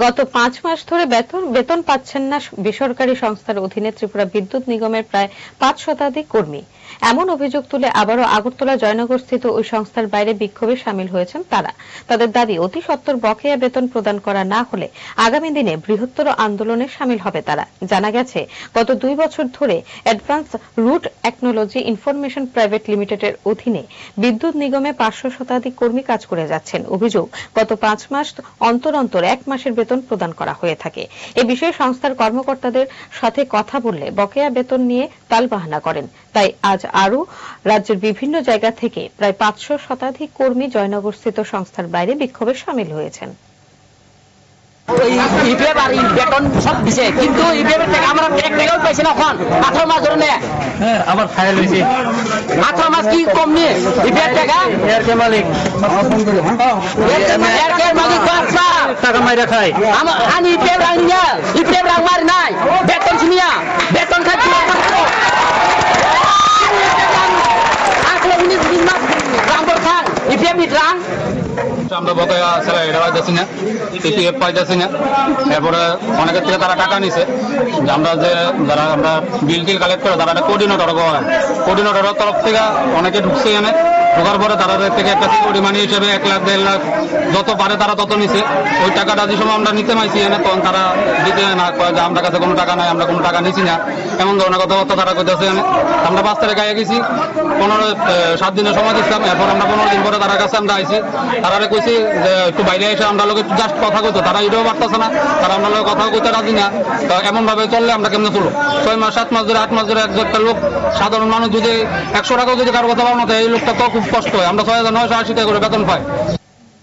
গত ৫ মাস ধরে বেতন পাচ্ছেন না বেসরকারি সংস্থার অধীনে ত্রিপুরা বিদ্যুৎ নিগমের প্রায় ৫ শতাধিক কর্মী। এমন অভিযোগ তুলে আবারও আগরতলা জয়নগরস্থিত ওই সংস্থার বাইরে বিক্ষোভে শামিল হয়েছেন তারা। তাদের দাবি, অতি সত্বর বকেয়া বেতন প্রদান করা না হলে আগামী দিনে বৃহত্তর আন্দোলনে শামিল হবে তারা। জানা গেছে, গত ২ বছর ধরে Advance Root Technology Information Private লিমিটেডের অধীনে বিদ্যুৎ নিগমে ৫০০ শতাধিক কর্মী কাজ করে যাচ্ছেন। অভিযোগ, গত ৫ মাস অন্তর অন্তর ১ মাসের বেতন প্রদান করা হয়ে থাকে। এ বিষয়ে সংস্থার কর্মকর্তাদের সাথে কথা বললে বকেয়া বেতন নিয়ে টালবাহানা করেন। তাই আজ আরও রাজ্যের বিভিন্ন জায়গা থেকে প্রায় ৫০০ শতাধিক কর্মী জয়নগরস্থিত সংস্থার বাইরে বিক্ষোভে শামিল হয়েছেন। বেতন সব দিছে, কিন্তু আমরা এক টাকাও পাইছি না। এখন 18 মাস ধরে আমার ফাইল হয়েছে 18 মাস কি কম নিয়ে টাকা মালিক টাকা মাইরা খাই আমি মারি নাই বেতন শুনিয়া বেতন খাচ্ছি আমরা বকেয়া স্যালারি পাইতেছি না, পিপিএফ পাইতেছি না। এরপরে অনেকের থেকে তারা টাকা নিছে। আমরা বিল টিল কালেক্ট করে তারা কোঅর্ডিনেটরের তরফ থেকে অনেকে ঢুকছে এনে। ঢোকার পরে তারা থেকে একটা সিকিউরিটি মানি হিসেবে ১ লাখ ১.৫ লাখ যত পারে তারা তত নিছে। ওই টাকাটা যে সময় আমরা নিতে পাইছি এনে, তখন তারা দিতে না কয় যে আমরা কাছে কোনো টাকা নাই, আমরা কোনো টাকা নিছি না, এমন ধরনের কথাবার্তা তারা কইতেছে এনে। আমরা ৫ তারিখ আগে গেছি, 7 দিনের সময় দিচ্ছিলাম। এরপর আমরা 15 দিন পরে তারা কাছে আমরা আইছি। তারা কইছি যে একটু বাইরে এসে আমরা লোক জাস্ট কথা কইতো, তারা এটাও পারতেছে না, তারা আমরা লোক কথা কইতে রাজি না। তো এমন ভাবে চললে আমরা কেমনে চলবো? 6 মাস 7 মাস ধরে 8 মাস ধরে একটা লোক, সাধারণ মানুষ যদি 100 টাকাও যদি কারো কথা পাও না, এই লোকটা তো খুব কষ্ট হয়। আমরা 6,980 টাকা করে বেতন পাই।